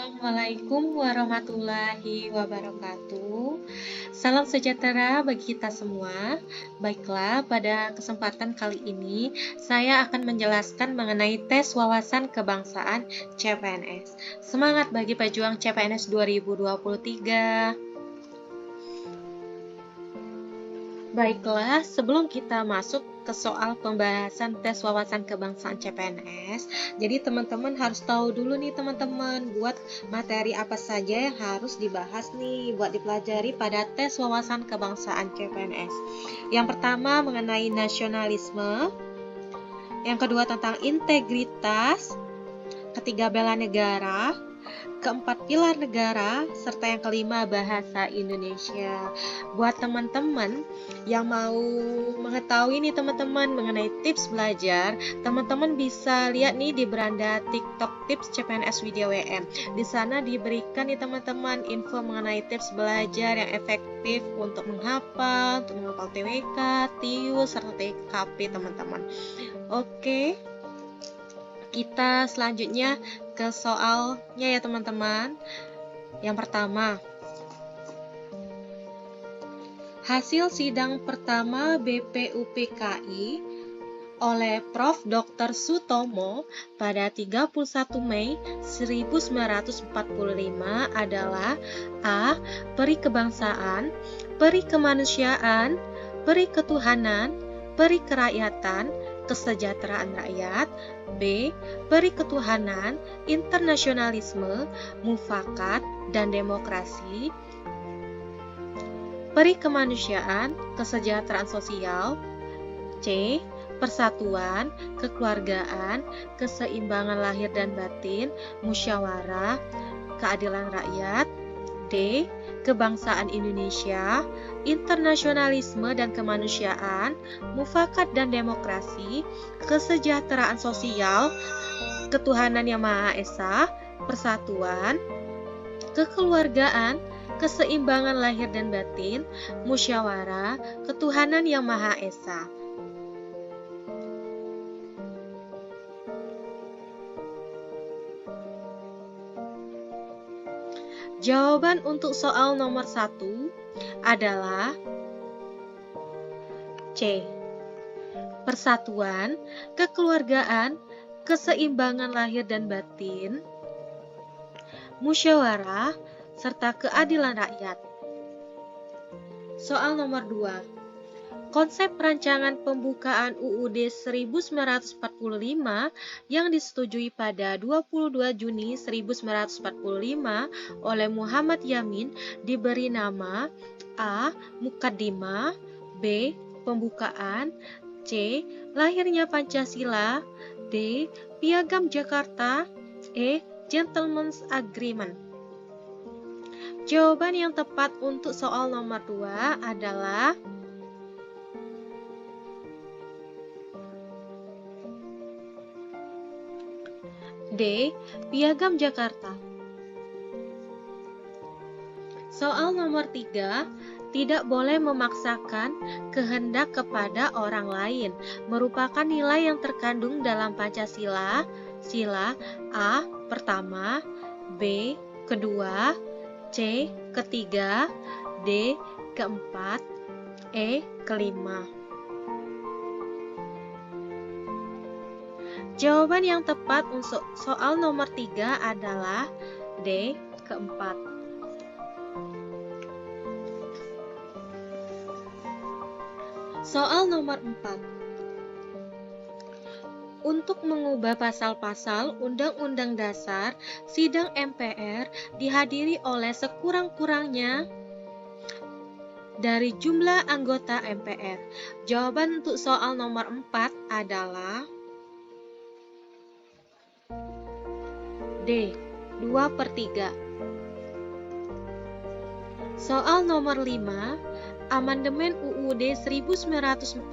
Assalamualaikum warahmatullahi wabarakatuh. Salam sejahtera bagi kita semua. Baiklah, pada kesempatan kali ini saya akan menjelaskan mengenai tes wawasan kebangsaan CPNS. Semangat bagi pejuang CPNS 2023. Baiklah, sebelum kita masuk ke soal pembahasan tes wawasan kebangsaan CPNS, jadi teman-teman harus tahu dulu nih teman-teman, buat materi apa saja yang harus dibahas nih, buat dipelajari pada tes wawasan kebangsaan CPNS. Yang pertama mengenai nasionalisme, yang kedua tentang integritas, ketiga bela negara, keempat pilar negara, serta yang kelima bahasa Indonesia. Buat teman-teman yang mau mengetahui nih teman-teman mengenai tips belajar, teman-teman bisa lihat nih di beranda TikTok Tips CPNS Video WM. Di sana diberikan nih teman-teman info mengenai tips belajar yang efektif untuk menghafal TWK, TIU, serta TKP teman-teman. Oke. Kita selanjutnya ke soalnya ya teman-teman. Yang pertama, hasil sidang pertama BPUPKI oleh Prof. Dr. Sutomo pada 31 Mei 1945 adalah A. Peri kebangsaan, peri kemanusiaan, peri ketuhanan, peri kerakyatan, kesejahteraan rakyat. B. Peri ketuhanan, internasionalisme, mufakat, dan demokrasi. Peri kemanusiaan, kesejahteraan sosial. C. Persatuan, kekeluargaan, keseimbangan lahir dan batin, musyawarah, keadilan rakyat. D. Kebangsaan Indonesia, internasionalisme dan kemanusiaan, mufakat dan demokrasi, kesejahteraan sosial, ketuhanan yang Maha Esa, persatuan, kekeluargaan, keseimbangan lahir dan batin, musyawarah, ketuhanan yang Maha Esa. Jawaban untuk soal nomor 1 adalah C. Persatuan, kekeluargaan, keseimbangan lahir dan batin, musyawarah, serta keadilan rakyat. Soal nomor 2. Konsep rancangan pembukaan UUD 1945 yang disetujui pada 22 Juni 1945 oleh Muhammad Yamin diberi nama A. Mukaddimah, B. Pembukaan, C. Lahirnya Pancasila, D. Piagam Jakarta, E. Gentleman's Agreement. Jawaban yang tepat untuk soal nomor 2 adalah D. Piagam Jakarta. Soal nomor 3. Tidak boleh memaksakan kehendak kepada orang lain merupakan nilai yang terkandung dalam Pancasila. Sila A. Pertama, B. Kedua, C. Ketiga, D. Keempat, E. Kelima. Jawaban yang tepat untuk soal nomor 3 adalah D. Keempat. Soal nomor 4. Untuk mengubah pasal-pasal Undang-Undang Dasar, sidang MPR dihadiri oleh sekurang-kurangnya dari jumlah anggota MPR. Jawaban untuk soal nomor 4 adalah D. 2/3. Soal nomor 5. Amandemen UUD 1945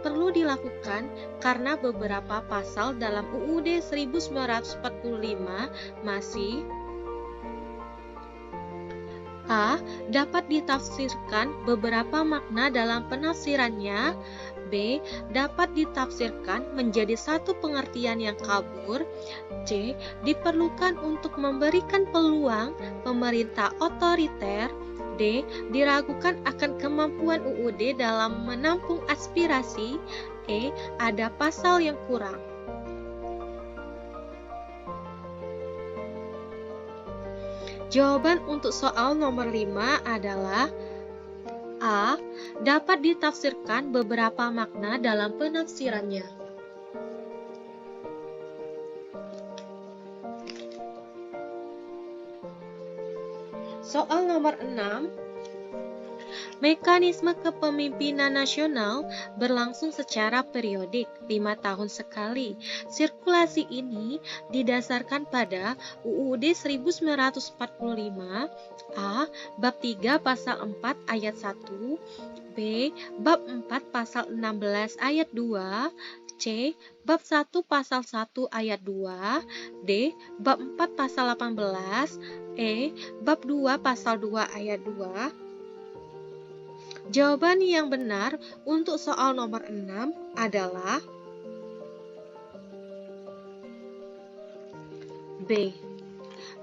perlu dilakukan karena beberapa pasal dalam UUD 1945 masih A. Dapat ditafsirkan beberapa makna dalam penafsirannya. B. Dapat ditafsirkan menjadi satu pengertian yang kabur. C. Diperlukan untuk memberikan peluang pemerintah otoriter. D. Diragukan akan kemampuan UUD dalam menampung aspirasi. E. Ada pasal yang kurang. Jawaban untuk soal nomor 5 adalah A. Dapat ditafsirkan beberapa makna dalam penafsirannya. Soal nomor 6. Mekanisme kepemimpinan nasional berlangsung secara periodik 5 tahun sekali. Sirkulasi ini didasarkan pada UUD 1945, A. Bab 3 pasal 4 ayat 1, B. Bab 4 pasal 16 ayat 2, C. Bab 1 pasal 1 ayat 2, D. Bab 4 pasal 18, E. Bab 2 pasal 2 ayat 2. Jawaban yang benar untuk soal nomor 6 adalah B.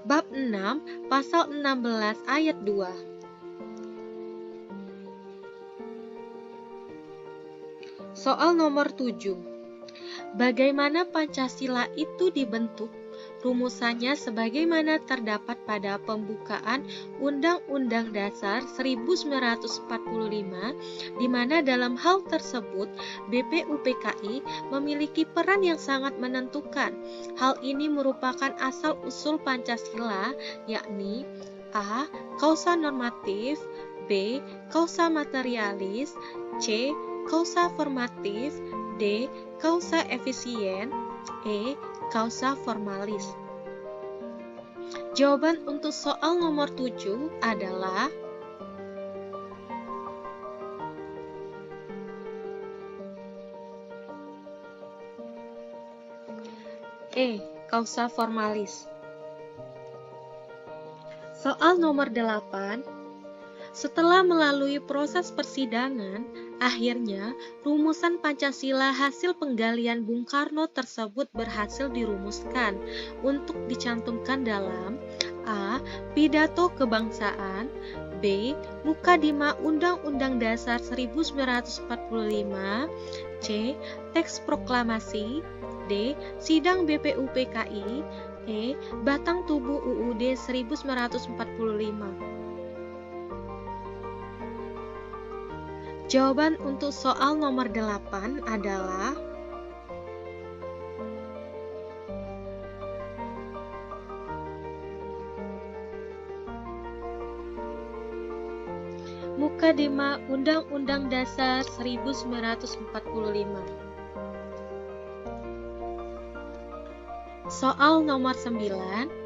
Bab 6 pasal 16 ayat 2. Soal nomor 7. Bagaimana Pancasila itu dibentuk? Rumusannya sebagaimana terdapat pada pembukaan Undang-Undang Dasar 1945, di mana dalam hal tersebut BPUPKI memiliki peran yang sangat menentukan. Hal ini merupakan asal-usul Pancasila, yakni A. Kausa normatif, B. Kausa materialis, C. Kausa formatif, D. Kausa efisien, E. Kausa formalis. Jawaban untuk soal nomor 7 adalah E. Kausa formalis. Soal nomor 8. Setelah melalui proses persidangan, akhirnya rumusan Pancasila hasil penggalian Bung Karno tersebut berhasil dirumuskan untuk dicantumkan dalam A. Pidato Kebangsaan, B. Mukadimah Undang-Undang Dasar 1945, C. Teks Proklamasi, D. Sidang BPUPKI, E. Batang Tubuh UUD 1945. Jawaban untuk soal nomor 8 adalah Mukadimah Undang-Undang Dasar 1945. Soal nomor 9.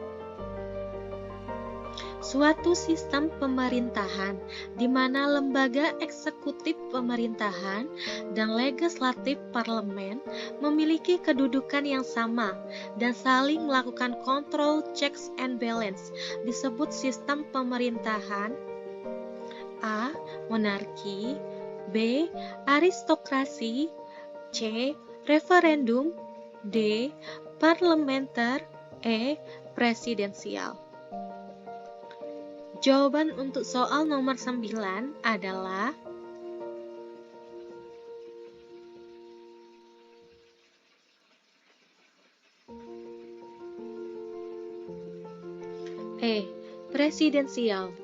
Suatu sistem pemerintahan di mana lembaga eksekutif pemerintahan dan legislatif parlemen memiliki kedudukan yang sama dan saling melakukan kontrol checks and balance disebut sistem pemerintahan. A. Monarki, B. Aristokrasi, C. Referendum, D. Parlementer, E. Presidensial. Jawaban untuk soal nomor 9 adalah E. Presidensial.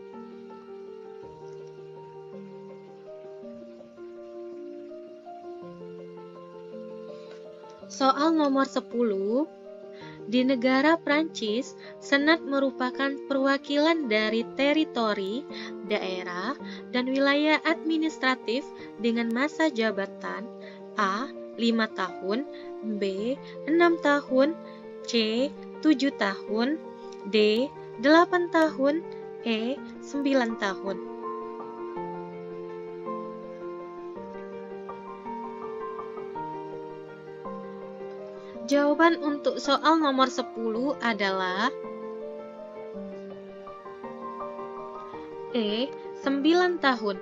Soal nomor 10. Di negara Prancis, Senat merupakan perwakilan dari teritori, daerah, dan wilayah administratif dengan masa jabatan A. 5 tahun, B. 6 tahun, C. 7 tahun, D. 8 tahun, E. 9 tahun. Jawaban untuk soal nomor 10 adalah E. 9 tahun.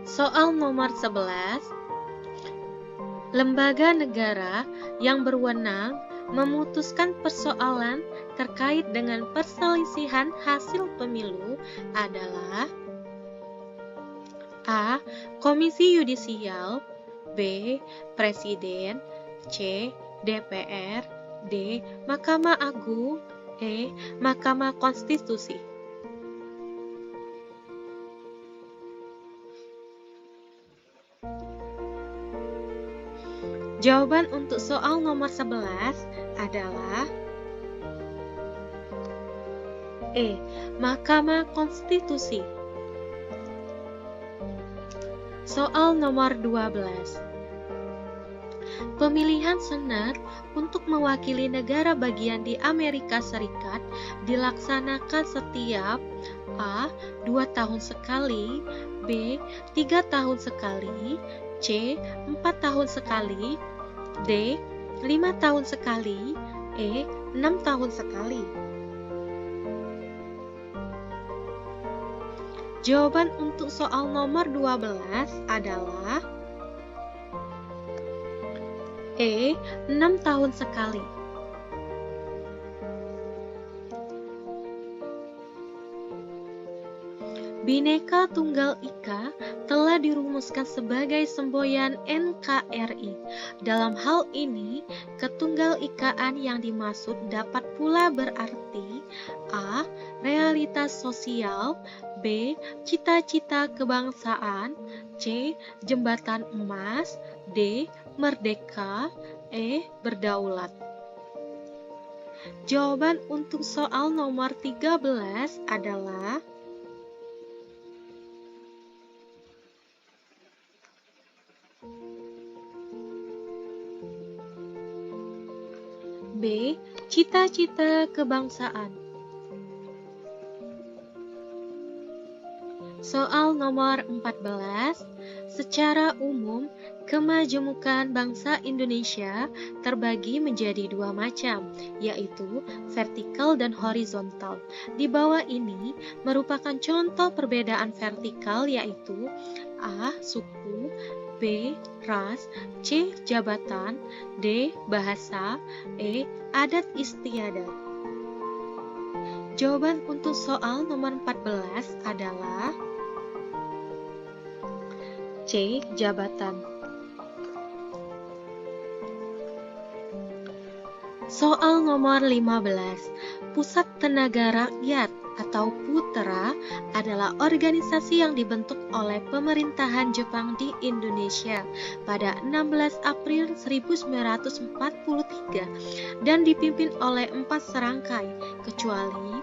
Soal nomor 11. Lembaga negara yang berwenang memutuskan persoalan terkait dengan perselisihan hasil pemilu adalah A. Komisi Yudisial, B. Presiden, C. DPR, D. Mahkamah Agung, E. Mahkamah Konstitusi. Jawaban untuk soal nomor 11 adalah E. Mahkamah Konstitusi. Soal nomor 12. Pemilihan Senat untuk mewakili negara bagian di Amerika Serikat dilaksanakan setiap A. 2 tahun sekali, B. 3 tahun sekali, C. 4 tahun sekali, D. 5 tahun sekali, E. 6 tahun sekali. Jawaban untuk soal nomor 12 adalah E. 6 tahun sekali. Bhinneka Tunggal Ika telah dirumuskan sebagai semboyan NKRI. Dalam hal ini, ketunggal ikaan yang dimaksud dapat pula berarti A. Realitas sosial, B. Cita-cita kebangsaan, C. Jembatan emas, D. Merdeka, E. Berdaulat. Jawaban untuk soal nomor 13 adalah B. Cita-cita kebangsaan. Soal nomor 14. Secara umum, kemajemukan bangsa Indonesia terbagi menjadi dua macam, yaitu vertikal dan horizontal. Di bawah ini merupakan contoh perbedaan vertikal, yaitu A. Suku, B. Ras, C. Jabatan, D. Bahasa, E. Adat istiadat. Jawaban untuk soal nomor 14 adalah C. Jabatan. Soal nomor 15. Pusat Tenaga Rakyat atau PUTRA adalah organisasi yang dibentuk oleh pemerintahan Jepang di Indonesia pada 16 April 1943 dan dipimpin oleh 4 serangkai, kecuali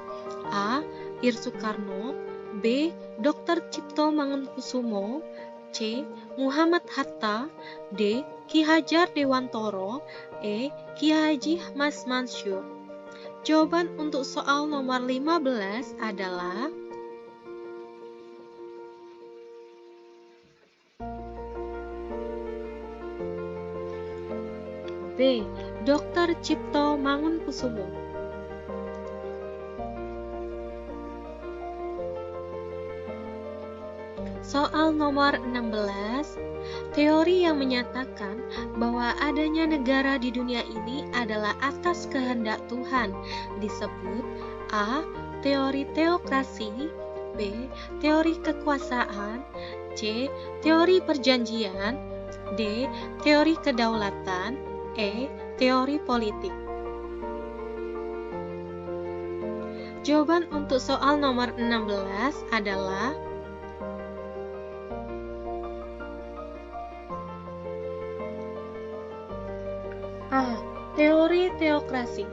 A. Ir Soekarno, B. Dr. Cipto Mangunkusumo, C. Muhammad Hatta, D. Ki Hajar Dewantoro, E. Ki Haji Mas Mansur. Jawaban untuk soal nomor 15 adalah B. Dr. Cipto Mangunkusumo. Soal nomor 16. Teori yang menyatakan bahwa adanya negara di dunia ini adalah atas kehendak Tuhan disebut A. Teori teokrasi, B. Teori kekuasaan, C. Teori perjanjian, D. Teori kedaulatan, E. Teori politik. Jawaban untuk soal nomor 16 adalah A. Teori teokrasi.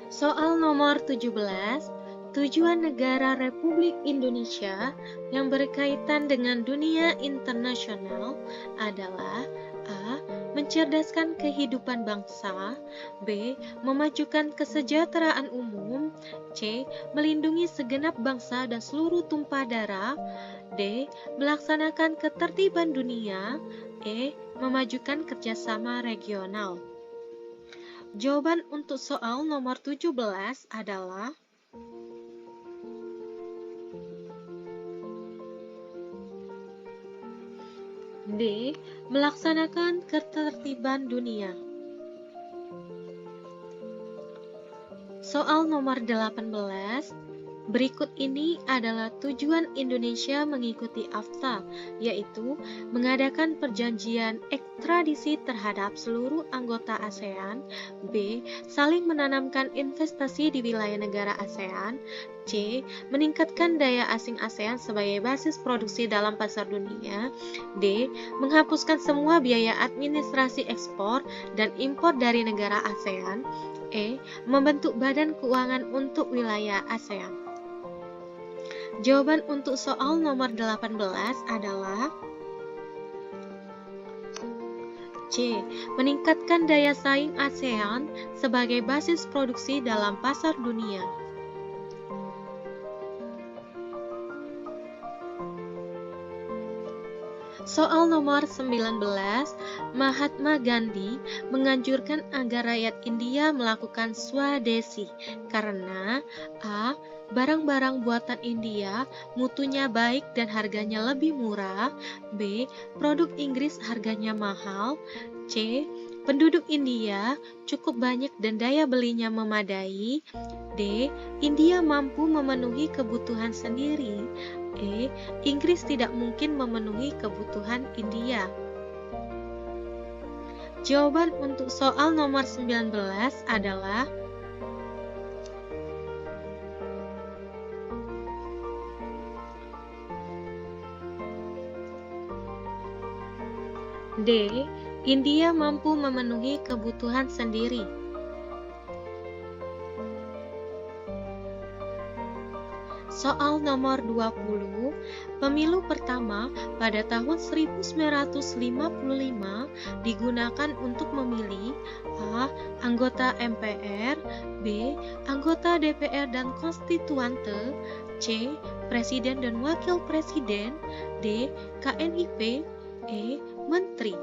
Soal nomor 17. Tujuan negara Republik Indonesia yang berkaitan dengan dunia internasional adalah A. mencerdaskan kehidupan bangsa. B. Memajukan kesejahteraan umum. C. Melindungi segenap bangsa dan seluruh tumpah darah. D. Melaksanakan ketertiban dunia. E. Memajukan kerjasama regional. Jawaban untuk soal nomor 17 adalah D. Melaksanakan ketertiban dunia. Soal nomor 18. Berikut ini adalah tujuan Indonesia mengikuti AFTA, yaitu mengadakan perjanjian ekstradisi terhadap seluruh anggota ASEAN. B. Saling menanamkan investasi di wilayah negara ASEAN. C. Meningkatkan daya asing ASEAN sebagai basis produksi dalam pasar dunia. D. Menghapuskan semua biaya administrasi ekspor dan impor dari negara ASEAN. E. Membentuk badan keuangan untuk wilayah ASEAN. Jawaban untuk soal nomor 18 adalah C. Meningkatkan daya saing ASEAN sebagai basis produksi dalam pasar dunia. Soal nomor 19, Mahatma Gandhi menganjurkan agar rakyat India melakukan swadesi karena A. Barang-barang buatan India mutunya baik dan harganya lebih murah. B. Produk Inggris harganya mahal. C. Penduduk India cukup banyak dan daya belinya memadai. D. India mampu memenuhi kebutuhan sendiri. E. Inggris tidak mungkin memenuhi kebutuhan India. Jawaban untuk soal nomor 19 adalah D. India mampu memenuhi kebutuhan sendiri. Soal nomor 20, pemilu pertama pada tahun 1955 digunakan untuk memilih A. Anggota MPR, B. Anggota DPR dan konstituante, C. Presiden dan wakil presiden, D. KNIP, E. Menteri.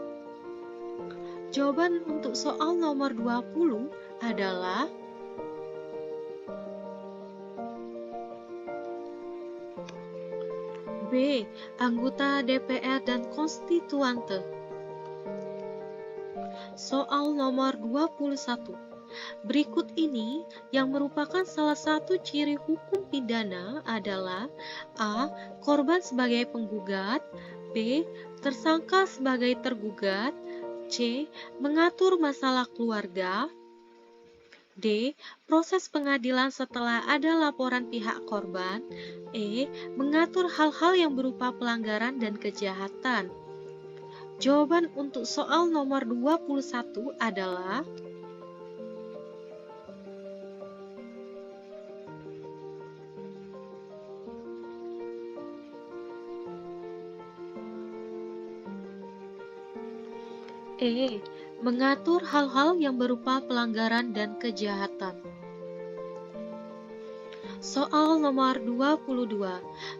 Jawaban untuk soal nomor 20 adalah B. Anggota DPR dan konstituante. Soal nomor 21. Berikut ini yang merupakan salah satu ciri hukum pidana adalah A. Korban sebagai penggugat, B. Tersangka sebagai tergugat, C. Mengatur masalah keluarga, D. Proses pengadilan setelah ada laporan pihak korban, E. Mengatur hal-hal yang berupa pelanggaran dan kejahatan. Jawaban untuk soal nomor 21 adalah E. Mengatur hal-hal yang berupa pelanggaran dan kejahatan. Soal nomor 22.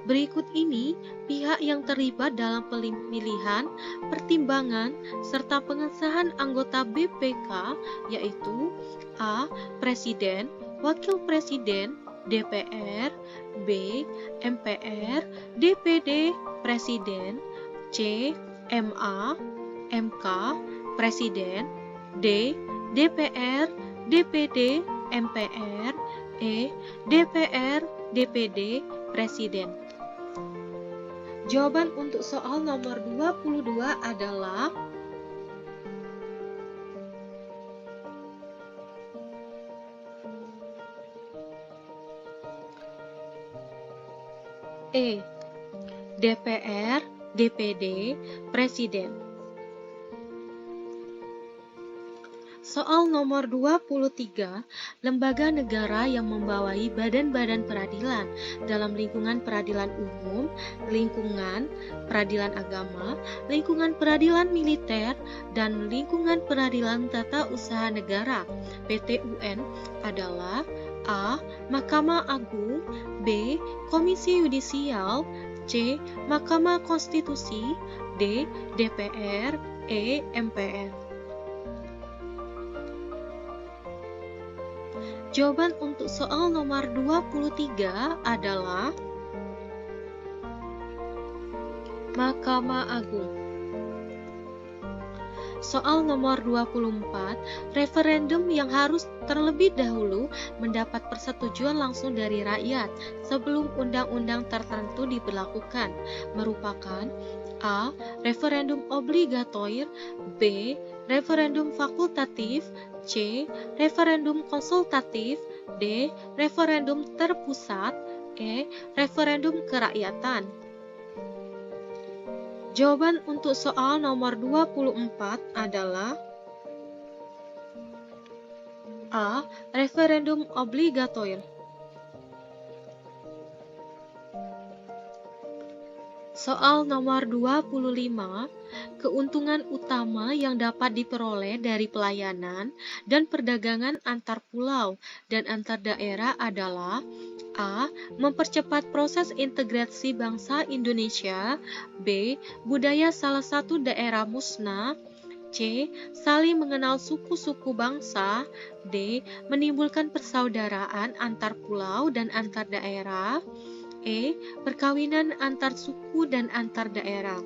Berikut ini pihak yang terlibat dalam pemilihan, pertimbangan, serta pengesahan anggota BPK yaitu A. Presiden, Wakil Presiden, DPR, B. MPR, DPD, Presiden, C. MA, MK, Presiden, D. DPR, DPD, MPR, E. DPR, DPD, Presiden. Jawaban untuk soal nomor 22 adalah E. DPR, DPD, Presiden. Soal nomor 23, lembaga negara yang membawahi badan-badan peradilan dalam lingkungan peradilan umum, lingkungan peradilan agama, lingkungan peradilan militer, dan lingkungan peradilan tata usaha negara (PT-UN) adalah A. Mahkamah Agung, B. Komisi Yudisial, C. Mahkamah Konstitusi, D. DPR, E. MPR. Jawaban untuk soal nomor 23 adalah Mahkamah Agung. Soal nomor 24, referendum yang harus terlebih dahulu mendapat persetujuan langsung dari rakyat sebelum undang-undang tertentu diberlakukan merupakan A. Referendum obligator, B. Referendum fakultatif, C. Referendum konsultatif, D. Referendum terpusat, E. Referendum kerakyatan. Jawaban untuk soal nomor 24 adalah A. Referendum obligator. Soal nomor 25, keuntungan utama yang dapat diperoleh dari pelayanan dan perdagangan antar pulau dan antar daerah adalah A. Mempercepat proses integrasi bangsa Indonesia, B. Budaya salah satu daerah musnah, C. Saling mengenal suku-suku bangsa, D. Menimbulkan persaudaraan antar pulau dan antar daerah, E. Perkawinan antar suku dan antar daerah.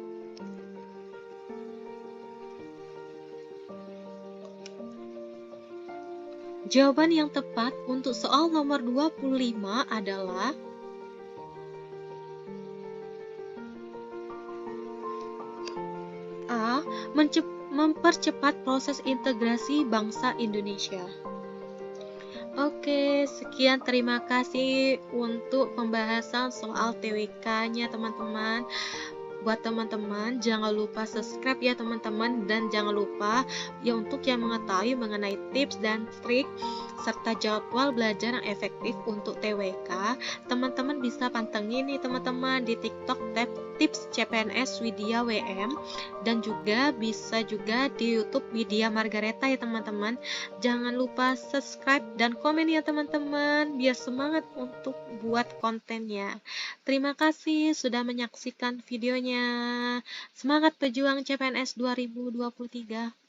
Jawaban yang tepat untuk soal nomor 25 adalah A. Mempercepat proses integrasi bangsa Indonesia. Oke, sekian, terima kasih untuk pembahasan soal TWK-nya teman-teman. Buat teman-teman, jangan lupa subscribe ya teman-teman, dan jangan lupa ya untuk yang mengetahui mengenai tips dan trik serta jadwal belajar yang efektif untuk TWK, teman-teman bisa pantengin nih teman-teman di TikTok tips CPNS Widya WM, dan juga bisa juga di YouTube Widya Margareta ya teman-teman. Jangan lupa subscribe dan komen ya teman-teman, biar semangat untuk buat kontennya. Terima kasih sudah menyaksikan videonya. Semangat pejuang CPNS 2023.